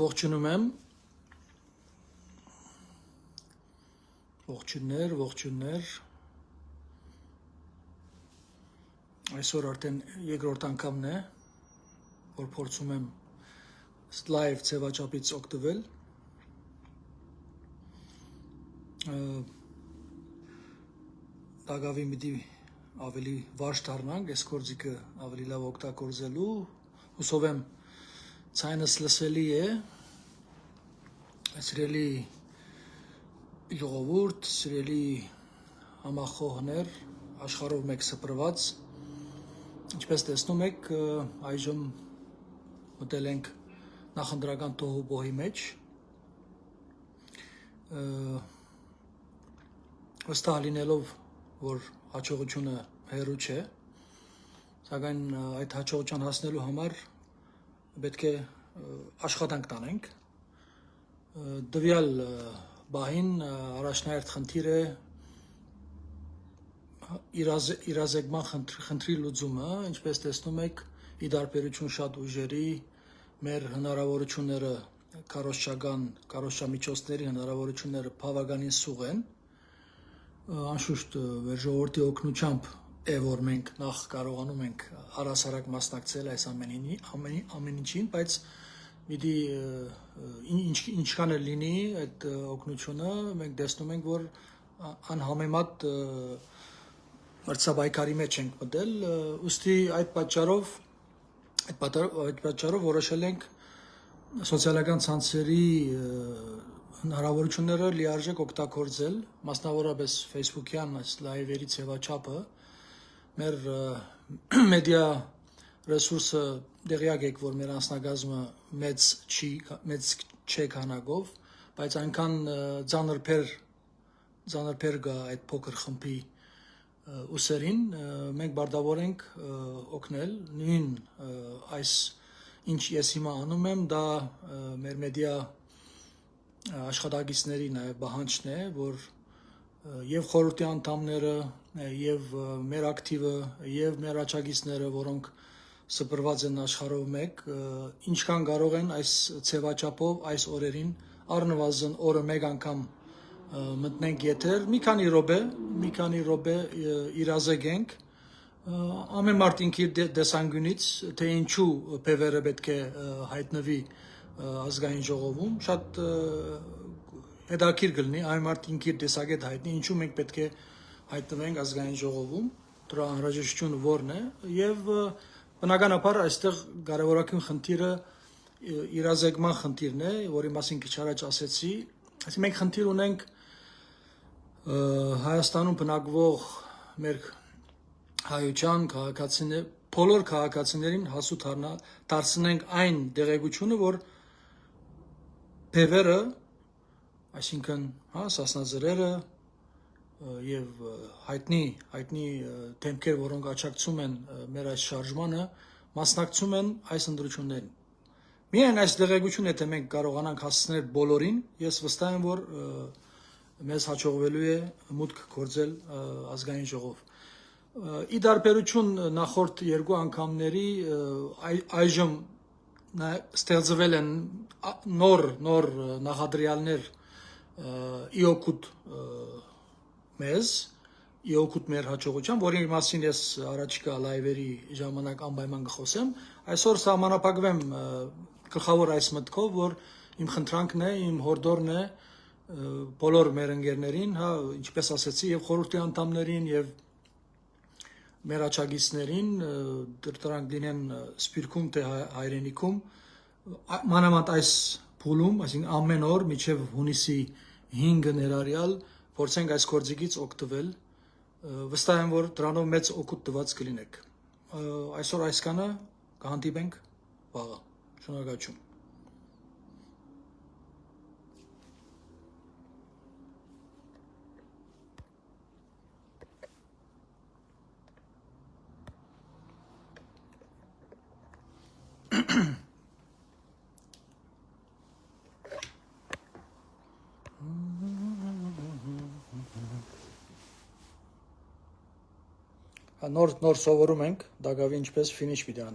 Ողջունում եմ, ողջուններ, այսօր արդեն երկրորդ անգամն է, որ փորձում եմ live ձևաչափից օգտվել, դակավի միտի ավելի վարժ դառնանք, այս գործիքը ավելի լավ օգտագործելու, հուսով եմ ցայնս լսելի է, սիրելի ժողովուրդ, սիրելի համախոհներ, աշխարհով մեկ սփռված, ինչպես տեսնում եք, այժմ մտել ենք նախընտրական տոհուբոհի մեջ, վստահ լինելով, որ հաջողությունը հեռու չէ, սակայն այդ հաջողության հասնելու համար պետք է աշխատանք տանենք, դվյալ բահին առաջնահերթ խնդիր է իրազեկման խնդրի լուծումը, ինչպես տեսնում եք, ի տարբերություն շատ ուժերի, մեր հնարավորությունները կառուցչամիջոցների հնարավորությունները բավականին սուղ են, անշուշտ մեր ժողովրդի օգնությամբ է, որ մենք նախ կարողանում ենք առհասարակ մասնակցել այս ամեն ինչին, բայց միտի ինչքան էլ լինի այդ օգնությունը, մենք տեսնում ենք, որ անհամեմատ մրցաբայքարի մեջ ենք մտել, ուստի այդ պատճառով որոշել ենք սոցիալական ցանցերի հնարավորությունները լիարժեք օգտագործել, մասնավորապես Facebook-յան այս լայվերի ձևաչափը, մեր մեդիա ռեսուրսը դեղյակ եք, որ մեր անձնագազմը մեծ չէ քանակով, բայց այնքան ծանր գա այդ փոքր խմբի ուսերին, մենք պարտավոր ենք օգնել, նույն այս ինչ ես հիմա անում եմ, դա մեր մեդիա աշխատակիցների նաև պահանջն է, որ եւ խորհրդի անդամները, եւ մեր ակտիվը, եւ մեր աջակիցները, որոնք սփռված են աշխարհով մեկ, ինչքան կարող են այս ձևաչափով այս օրերին առնվազն օրը մեկ անգամ մտնենք եթեր, մի քանի րոպե իրազեկենք, ամեն մարդ ինքի տեսանկյունից, թե ինչու բևերը պետք է հայտնվի ազգային ժողովում, շատ հետաքրքիր կլինի, ամեն մարդ ինքի տեսակետ հայտնի, ինչու մենք պետք է հայտնվենք ազգային ժողովում, դրա անհրաժեշտությունը որն է, եւ բնականաբար այստեղ կարևորագույն խնդիրը իրազեկման խնդիրն է, որի մասին քիչ առաջ ասեցի, այսինքն մենք խնդիր ունենք Հայաստանում բնակվող մեր հայության բոլոր քաղաքացիներին հասու դարձնենք այն դեղեցությունը, որ բևերը, այսինքն սասնաձրերը եւ հայտնի դեմքեր, որոնք աջակցում են մեր այս շարժմանը, մասնակցում են այս ընտրություններին։ Միայն այս դեղեցությունը, եթե մենք կարողանանք հասցնել բոլորին, ես վստահ եմ, որ մեզ հաջողվելու է մուտք գործել ազգային ժողով։ Ի տարբերություն նախորդ երկու անգամների, այժմ ստեղծվել են նոր նախադրյալներ իօգուտ մեզ, իօգուտ մեր հաջողության, որի մասին ես առաջիկա լայվերի ժամանակ անպայման կխոսեմ, այսօր սահմանափակվեմ գլխավոր այս մտքով, որ իմ խնդրանքն է, իմ հորդորն է բոլոր մեր ընկերներին, ինչպես ասեցի, եւ խորհրդի անդամներին եւ մեր աջակիցներին, դրանք լինեն Սփյուռքում թե հայրենիքում, մանավանդ այս փուլում, այսինքն ամեն օր մինչև հունիսի 5-ը ներառյալ փորձենք այս գործիքից օգտվել, վստահ եմ, որ դրանով մեծ օգուտ տված կլինեք։ Այսօր այսքանը, կհանդիպենք վաղը։ Շնորհակալություն։ Նոր սովորում ենք, դակավի ինչպես ֆինիշ պիտի անենք։